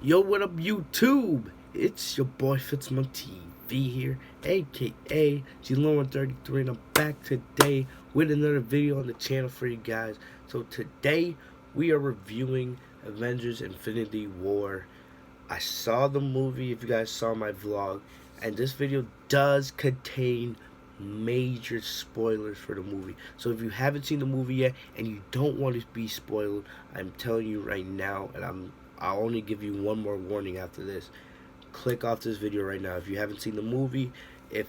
Yo, what up, YouTube? It's your boy Fitzman TV here, aka G133, and I'm back today with another video on the channel for you guys. So today we are reviewing Avengers Infinity War. I saw the movie, if you guys saw my vlog, and this video does contain major spoilers for the movie. So if you haven't seen the movie yet and you don't want to be spoiled, I'm telling you right now, and I'll only give you one more warning after this. Click off this video right now if you haven't seen the movie. If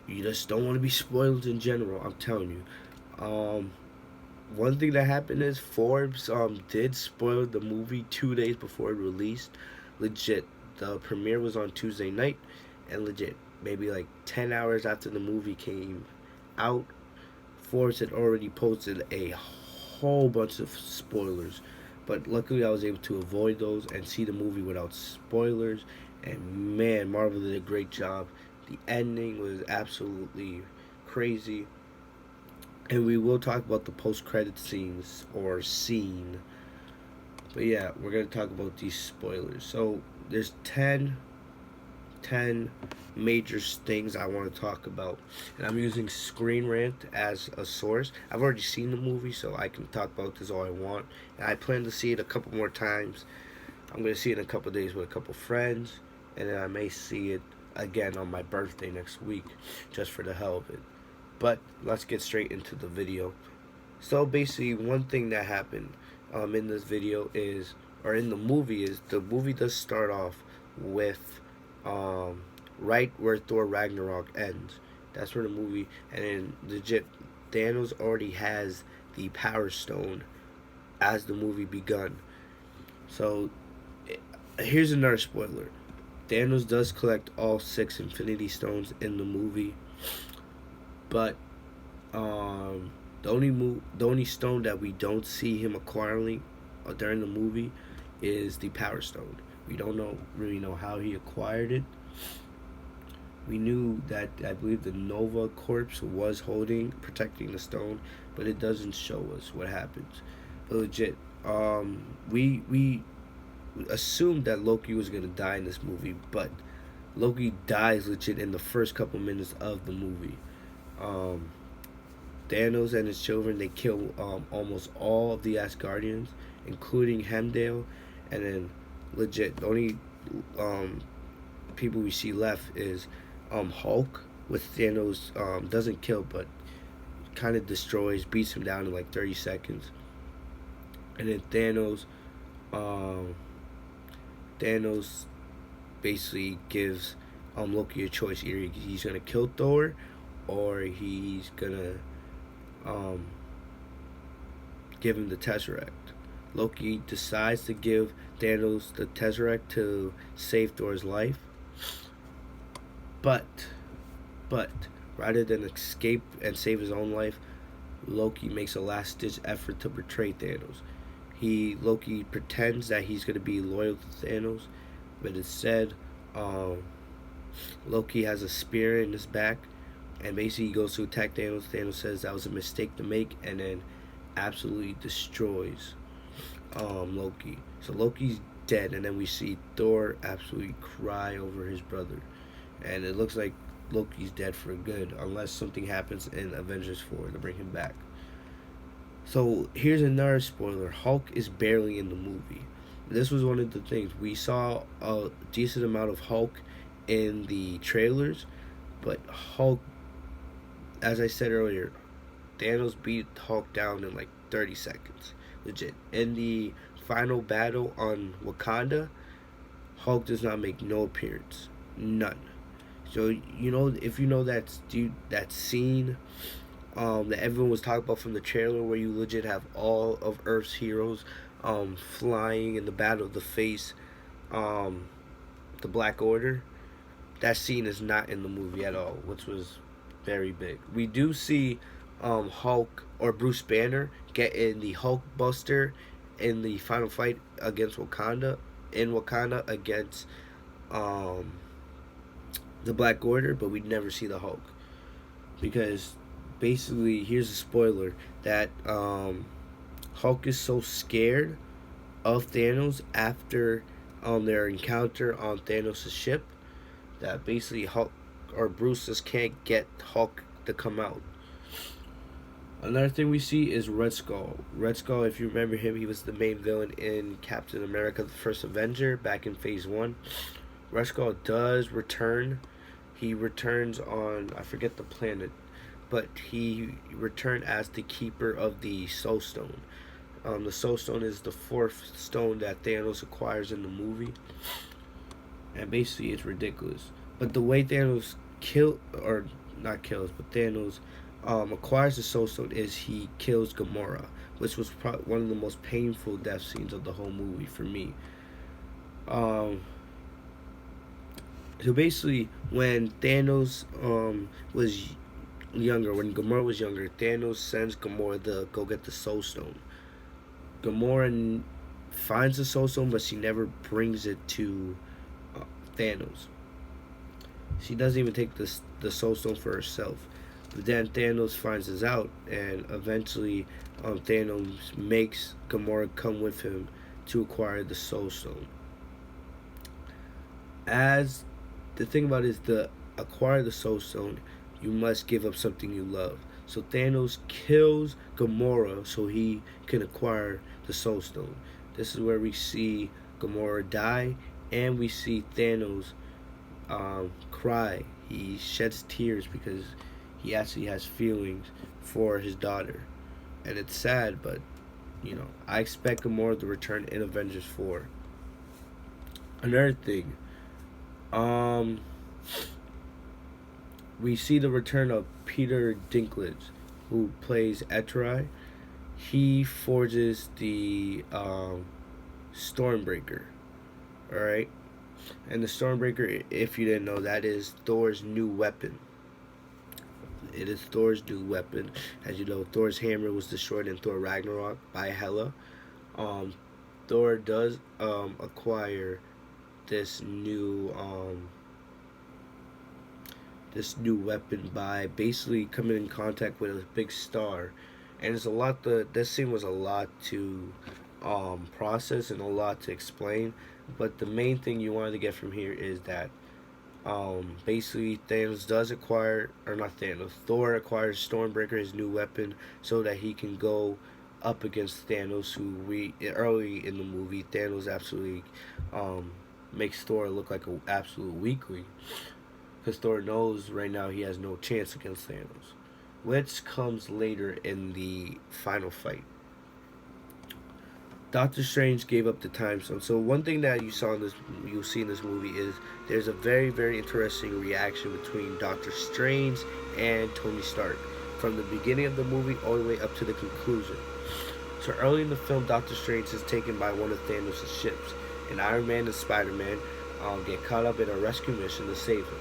you just don't want to be spoiled in general, I'm telling you. One thing that happened is Forbes did spoil the movie 2 days before it released. Legit, the premiere was on Tuesday night, and legit, maybe like 10 hours after the movie came out, Forbes had already posted a whole bunch of spoilers. But luckily I was able to avoid those and see the movie without spoilers. And man, Marvel did a great job. The ending was absolutely crazy. And we will talk about the post-credit scenes or scene. But yeah, we're going to talk about these spoilers. So there's 10 major things I want to talk about, and I'm using Screen Rant as a source. I've already seen the movie, so I can talk about this all I want, and I plan to see it a couple more times. I'm going to see it in a couple days with a couple friends, and then I may see it again on my birthday next week, just for the hell of it. But let's get straight into the video. So basically, one thing that happened in this video is, or in the movie does start off with right where Thor Ragnarok ends. That's where the movie, and then legit, Thanos already has the Power Stone as the movie begun. So here's another spoiler. Thanos does collect all 6 Infinity Stones in the movie, but the only stone that we don't see him acquiring during the movie is the Power Stone. We don't really know how he acquired it. We knew that, I believe, the Nova Corps was protecting the stone, but it doesn't show us what happens. But legit, we assumed that Loki was gonna die in this movie, but Loki dies legit in the first couple minutes of the movie. Thanos and his children, they kill almost all of the Asgardians, including Heimdall, and then legit, the only people we see left is Hulk, with Thanos doesn't kill but kind of destroys, beats him down in like 30 seconds. And then Thanos basically gives Loki a choice. Either he's gonna kill Thor, or he's gonna give him the Tesseract. Loki decides to give Thanos the Tesseract to save Thor's life, but rather than escape and save his own life, Loki makes a last-ditch effort to betray Thanos. Loki pretends that he's going to be loyal to Thanos, but instead, Loki has a spear in his back, and basically he goes to attack Thanos. Thanos says that was a mistake to make, and then absolutely destroys Loki. So Loki's dead, and then we see Thor absolutely cry over his brother, and it looks like Loki's dead for good, unless something happens in Avengers 4 to bring him back. So here's another spoiler. Hulk is barely in the movie. This was one of the things. We saw a decent amount of Hulk in the trailers, but Hulk, as I said earlier, Thanos beat Hulk down in like 30 seconds. Legit. In the final battle on Wakanda, Hulk does not make no appearance. None. So, if you know that scene that everyone was talking about from the trailer, where you legit have all of Earth's heroes flying in the battle to face the Black Order, that scene is not in the movie at all, which was very big. We do see Hulk or Bruce Banner get in the Hulk Buster in the final fight against Wakanda, against the Black Order, but we never see the Hulk, because basically, here's a spoiler, that Hulk is so scared of Thanos after their encounter on Thanos' ship, that basically Hulk or Bruce just can't get Hulk to come out. Another thing we see is Red Skull. Red Skull, if you remember him, he was the main villain in Captain America: The First Avenger back in Phase 1. Red Skull does return. He returns on, I forget the planet, but he returned as the keeper of the Soul Stone. The Soul Stone is the fourth stone that Thanos acquires in the movie, and basically it's ridiculous. But the way Thanos or not kills, but Thanos acquires the Soul Stone is he kills Gamora, which was probably one of the most painful death scenes of the whole movie for me. So basically, when Thanos was younger, when Gamora was younger, Thanos sends Gamora to go get the Soul Stone. Gamora finds the Soul Stone, but she never brings it to Thanos. She doesn't even take the Soul Stone for herself. But then Thanos finds this out, and eventually Thanos makes Gamora come with him to acquire the Soul Stone. As the thing about it is, to acquire the Soul Stone, you must give up something you love. So Thanos kills Gamora so he can acquire the Soul Stone. This is where we see Gamora die, and we see Thanos cry. He sheds tears because he actually has feelings for his daughter. And it's sad, but I expect Gamora to return in Avengers 4. Another thing, we see the return of Peter Dinklage, who plays Etrai. He forges the Stormbreaker. Alright? And the Stormbreaker, if you didn't know, that is Thor's new weapon. It is Thor's new weapon. As you know, Thor's hammer was destroyed in Thor Ragnarok by Hela. Thor does acquire this new weapon by basically coming in contact with a big star, and it's a lot. This scene was a lot to process and a lot to explain. But the main thing you wanted to get from here is that basically Thanos does acquire, or not Thanos, Thor acquires Stormbreaker, his new weapon, so that he can go up against Thanos, who early in the movie Thanos absolutely makes Thor look like an absolute weakling, because Thor knows right now he has no chance against Thanos, which comes later in the final fight. Doctor Strange gave up the time stone. So one thing that you'll see in this movie is there's a very, very interesting reaction between Doctor Strange and Tony Stark from the beginning of the movie all the way up to the conclusion. So early in the film, Doctor Strange is taken by one of Thanos' ships, and Iron Man and Spider-Man get caught up in a rescue mission to save him.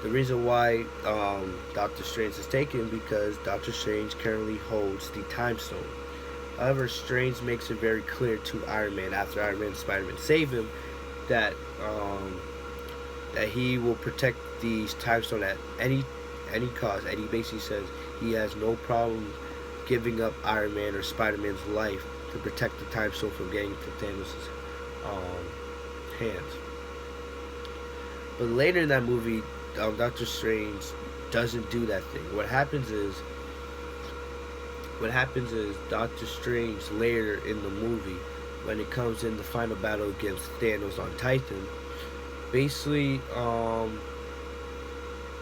The reason why Doctor Strange is taken because Doctor Strange currently holds the time stone. However, Strange makes it very clear to Iron Man, after Iron Man and Spider-Man save him, that he will protect the time stone at any cost. And he basically says he has no problem giving up Iron Man or Spider-Man's life to protect the time stone from getting to Thanos' hands. But later in that movie, Doctor Strange doesn't do that thing. What happens is Doctor Strange later in the movie, when it comes in the final battle against Thanos on Titan, basically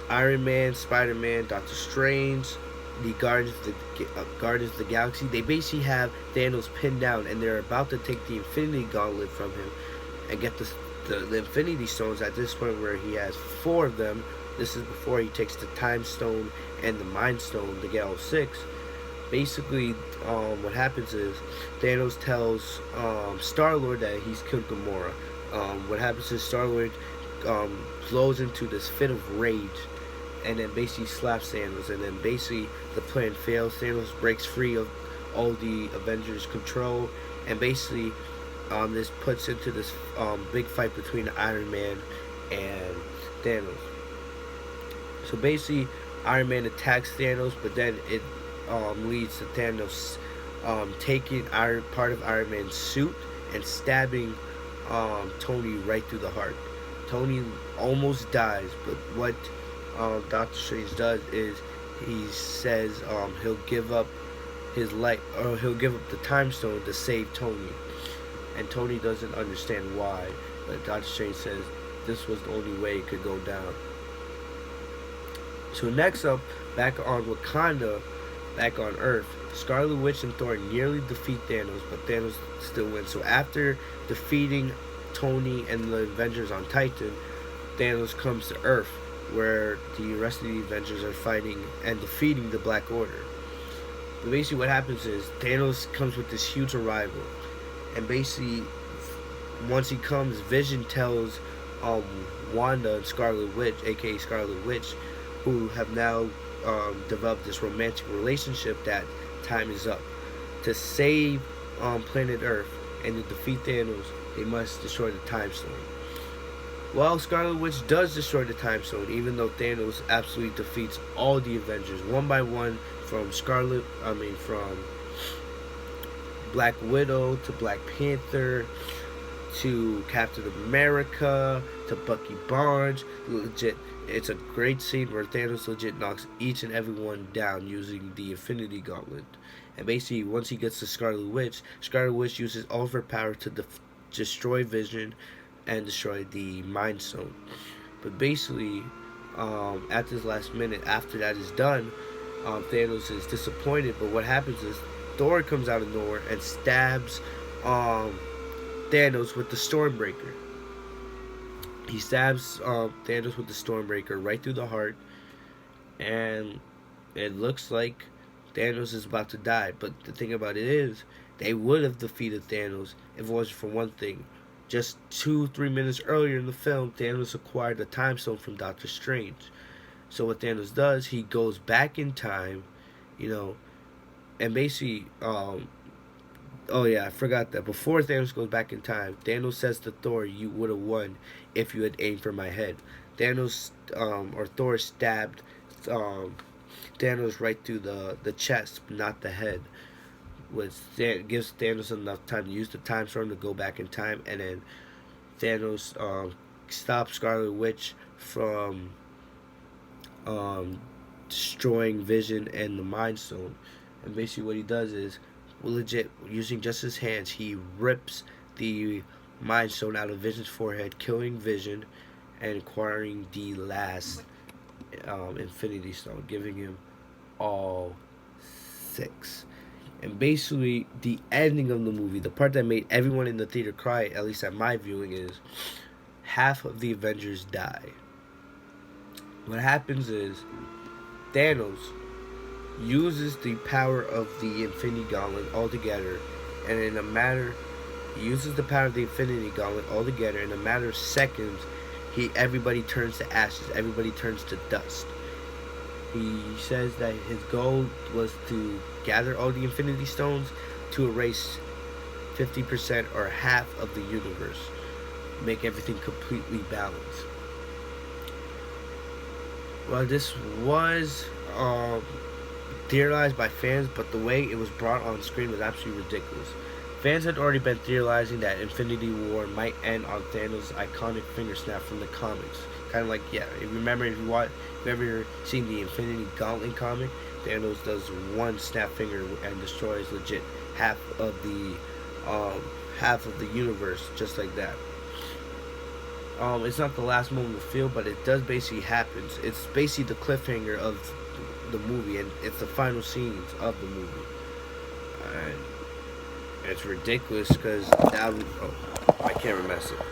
Iron Man, Spider-Man, Doctor Strange, the Guardians of the Galaxy, they basically have Thanos pinned down, and they're about to take the Infinity Gauntlet from him and get the Infinity Stones at this point, where he has 4 of them. This is before he takes the Time Stone and the Mind Stone to get all 6. Basically, what happens is Thanos tells Star-Lord that he's killed Gamora. What happens is Star-Lord flows into this fit of rage, and then basically slaps Thanos, and then basically the plan fails. Thanos breaks free of all the Avengers' control, and basically this puts into this big fight between Iron Man and Thanos. So basically Iron Man attacks Thanos, but then it leads to Thanos taking part of Iron Man's suit and stabbing Tony right through the heart. Tony almost dies, but what Doctor Strange does is he says he'll give up his life, or he'll give up the time stone to save Tony. And Tony doesn't understand why, but Doctor Strange says this was the only way it could go down. So next up, back on Wakanda, back on Earth, Scarlet Witch and Thor nearly defeat Thanos, but Thanos still wins. So after defeating Tony and the Avengers on Titan, Thanos comes to Earth, where the rest of the Avengers are fighting and defeating the Black Order. But basically what happens is Thanos comes with this huge arrival, and basically once he comes, Vision tells Wanda and Scarlet Witch, aka Scarlet Witch, who have now developed this romantic relationship, that time is up. To save planet Earth and to defeat Thanos, they must destroy the Time Stone. Well, Scarlet Witch does destroy the Time Stone, even though Thanos absolutely defeats all the Avengers one by one, from Black Widow to Black Panther to Captain America to Bucky Barnes. Legit, it's a great scene where Thanos legit knocks each and every one down using the Infinity Gauntlet. And basically, once he gets to Scarlet Witch uses all of her power to destroy Vision and destroy the Mind Stone. But basically, at this last minute, after that is done, Thanos is disappointed. But what happens is Thor comes out of nowhere and stabs Thanos with the Stormbreaker. He stabs Thanos with the Stormbreaker right through the heart, and it looks like Thanos is about to die. But the thing about it is, they would have defeated Thanos if it wasn't for one thing. Just 2-3 minutes earlier in the film, Thanos acquired the Time Stone from Doctor Strange. So what Thanos does, he goes back in time, and basically, oh yeah, I forgot that. Before Thanos goes back in time, Thanos says to Thor, "You would have won if you had aimed for my head." Thor stabbed Thanos right through the chest, not the head, which gives Thanos enough time to use the Time Stone to go back in time, and then Thanos stops Scarlet Witch from destroying Vision and the Mind Stone. And basically what he does is, legit, using just his hands, he rips the Mind Stone out of Vision's forehead, killing Vision and acquiring the last Infinity Stone, giving him all 6. And basically, the ending of the movie, the part that made everyone in the theater cry, at least at my viewing, is half of the Avengers die. What happens is Thanos uses the power of the Infinity Gauntlet altogether, and he uses the power of the Infinity Gauntlet altogether. In a matter of seconds, everybody turns to ashes. Everybody turns to dust. He says that his goal was to gather all the Infinity Stones to erase 50% or half of the universe, make everything completely balanced. Well, this was theorized by fans, but the way it was brought on screen was absolutely ridiculous. Fans had already been theorizing that Infinity War might end on Thanos' iconic finger snap from the comics. Kind of like, yeah, if you ever seen the Infinity Gauntlet comic, Thanos does one snap finger and destroys legit half of the universe, just like that. It's not the last moment of the film, but it does basically happen. It's basically the cliffhanger of the movie, and it's the final scenes of the movie. And it's ridiculous because now my camera messed up.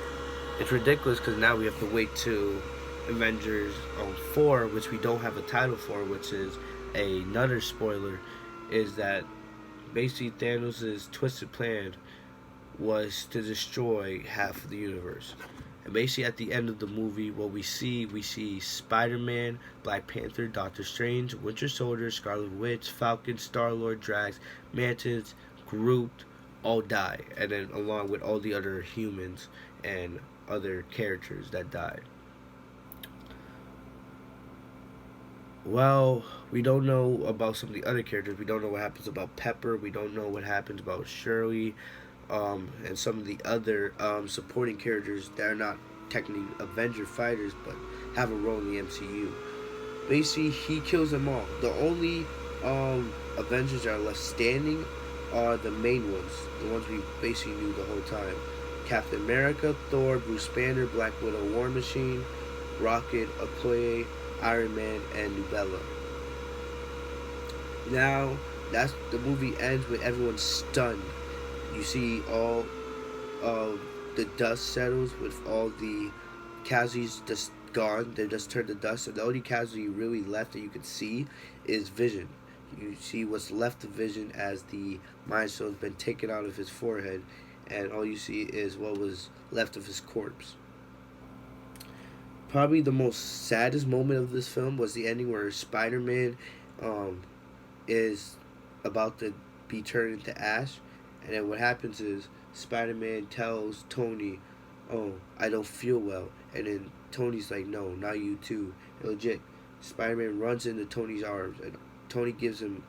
It's ridiculous because now we have to wait to Avengers 4, which we don't have a title for, which is another spoiler, is that basically Thanos' twisted plan was to destroy half of the universe. And basically at the end of the movie, what we see Spider-Man, Black Panther, Doctor Strange, Winter Soldier, Scarlet Witch, Falcon, Star-Lord, Drax, Mantis, Groot, all die. And then along with all the other humans and other characters that died. Well, we don't know about some of the other characters. We don't know what happens about Pepper. We don't know what happens about Shirley. and some of the other supporting characters that are not technically Avenger fighters but have a role in the MCU. Basically, he kills them all. The only Avengers that are left standing are the main ones, the ones we basically knew the whole time. Captain America, Thor, Bruce Banner, Black Widow, War Machine, Rocket, Okoye, Iron Man, and Nubella. Now, that's the movie ends with everyone stunned. You see all of the dust settles with all the casualties just gone. They just turned to dust, and the only casualty really left that you can see is Vision. You see what's left of Vision as the Mind Stone's been taken out of his forehead, and all you see is what was left of his corpse. Probably the most saddest moment of this film was the ending where Spider-Man um, is about to be turned into ash, and then what happens is Spider-Man tells Tony, "Oh, I don't feel well," and then Tony's like, "No, not you too." And legit, Spider-Man runs into Tony's arms, and Tony gives him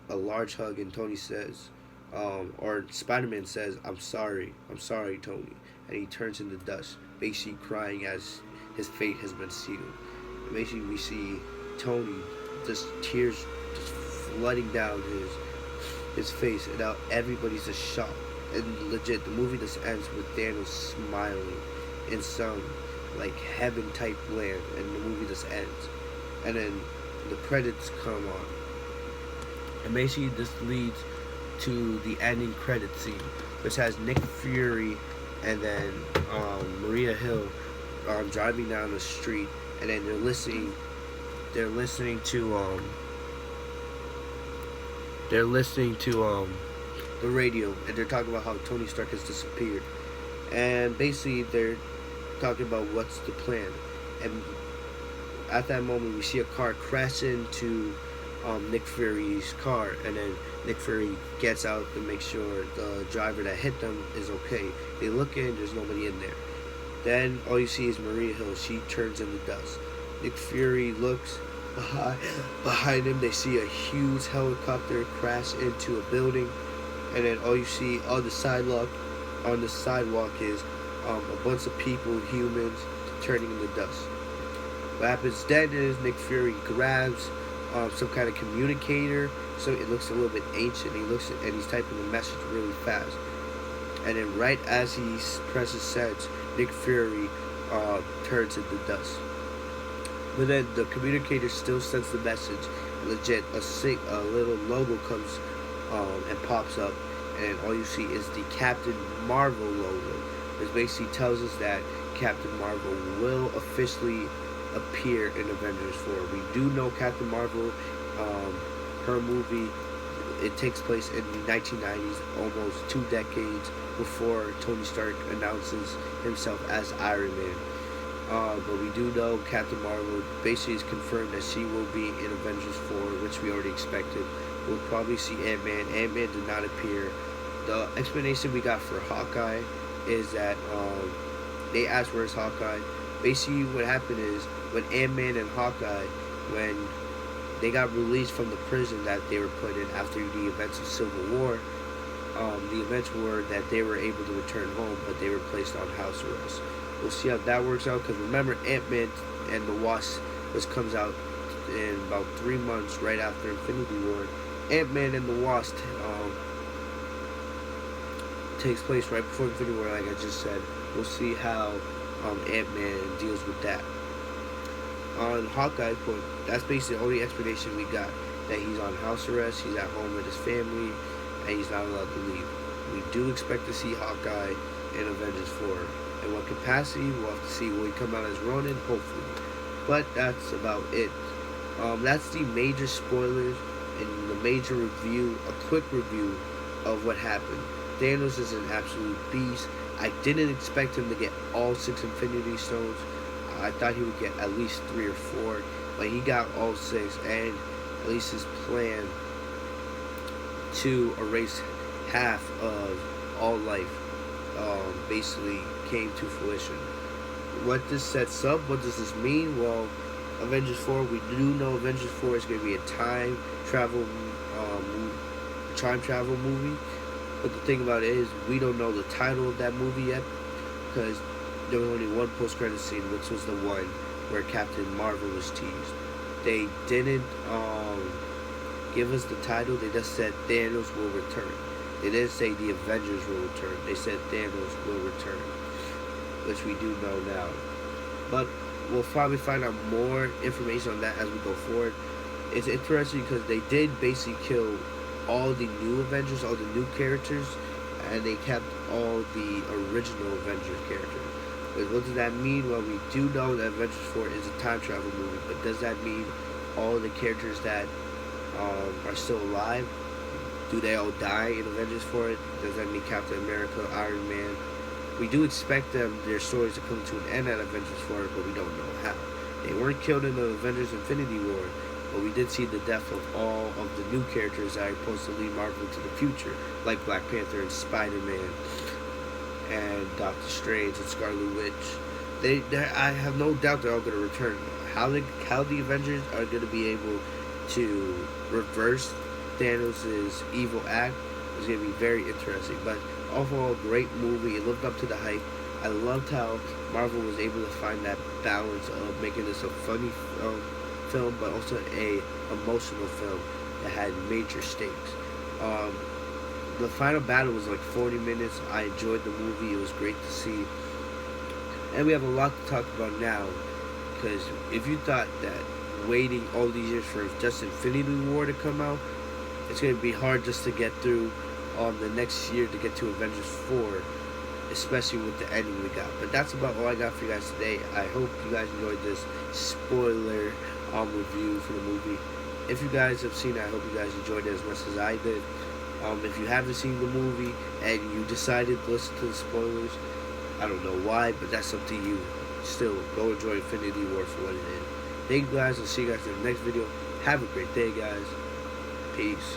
a large hug, and Tony says, or Spider-Man says, I'm sorry, Tony," and he turns into dust, basically crying as his fate has been sealed. And basically, we see Tony, just tears just flooding down his face, and now everybody's just shocked. And legit, the movie just ends with Daniel smiling in some like heaven type land, and the movie just ends. And then the credits come on, and basically this leads to the ending credit scene, which has Nick Fury and then Maria Hill driving down the street, and then they're listening to the radio, and they're talking about how Tony Stark has disappeared, and basically they're talking about what's the plan. And at that moment, we see a car crash into Nick Fury's car, and then Nick Fury gets out to make sure the driver that hit them is okay. They look in, there's nobody in there. Then all you see is Maria Hill. She turns into dust. Nick Fury looks behind him. They see a huge helicopter crash into a building, and then all you see on the sidewalk is a bunch of people, humans, turning into dust. What happens then is Nick Fury grabs some kind of communicator, so it looks a little bit ancient. And he's typing the message really fast. And then right as he presses send, Nick Fury turns into dust. But then the communicator still sends the message. Legit, a little logo comes and pops up, and all you see is the Captain Marvel logo, which basically tells us that Captain Marvel will officially appear in Avengers 4. We do know Captain Marvel, her movie, it takes place in the 1990s, almost 2 decades before Tony Stark announces himself as Iron Man. But we do know Captain Marvel basically is confirmed that she will be in Avengers 4, which we already expected. We'll probably see Ant-Man. Ant-Man did not appear. The explanation we got for Hawkeye is that they asked where's Hawkeye. Basically what happened is when Ant-Man and Hawkeye, when they got released from the prison that they were put in after the events of Civil War, the events were that they were able to return home, but they were placed on house arrest. We'll see how that works out, because remember, Ant-Man and the Wasp, which comes out in about 3 months right after Infinity War. Ant-Man and the Wasp takes place right before Infinity War, like I just said. We'll see how Ant-Man deals with that. On Hawkeye, that's basically the only explanation we got, that he's on house arrest, he's at home with his family, and he's not allowed to leave. We do expect to see Hawkeye in Avengers 4. In what capacity, we'll have to see. Will he come out as Ronin? Hopefully. But that's about it. That's the major spoilers and the major review, a quick review of what happened. Thanos is an absolute beast. I didn't expect him to get all 6 Infinity Stones. I thought he would get at least 3 or 4, but he got all 6, and at least his plan to erase half of all life basically came to fruition. What this sets up, what does this mean? Well, Avengers 4, we do know Avengers 4 is going to be a time travel movie. But the thing about it is, we don't know the title of that movie yet because there was only one post-credit scene, which was the one where Captain Marvel was teased. They didn't give us the title. They just said Thanos will return. They didn't say the Avengers will return. They said Thanos will return, which we do know now. But we'll probably find out more information on that as we go forward. It's interesting because they did basically kill all the new Avengers, all the new characters, and they kept all the original Avengers characters. But what does that mean? Well, we do know that Avengers 4 is a time travel movie, but does that mean all the characters that are still alive, do they all die in Avengers 4? Does that mean Captain America, Iron Man? We do expect their stories to come to an end at Avengers 4, but we don't know how. They weren't killed in the Avengers Infinity War, but we did see the death of all of the new characters that are supposed to lead Marvel to the future, like Black Panther and Spider-Man and Doctor Strange and Scarlet Witch. I have no doubt they're all going to return. How the Avengers are going to be able to reverse Thanos' evil act is going to be very interesting. But overall, great movie. It lived up to the hype. I loved how Marvel was able to find that balance of making this a funny film, but also a emotional film that had major stakes. The final battle was like 40 minutes. I enjoyed the movie. It was great to see. And we have a lot to talk about now, because if you thought that waiting all these years for just Infinity War to come out, it's going to be hard just to get through the next year to get to Avengers 4, especially with the ending we got. But that's about all I got for you guys today. I hope you guys enjoyed this spoiler review for the movie. If you guys have seen it, I hope you guys enjoyed it as much as I did. If you haven't seen the movie and you decided to listen to the spoilers, I don't know why, but that's up to you. Still, go enjoy Infinity War for what it is. Thank you guys. I'll see you guys in the next video. Have a great day, guys. Peace.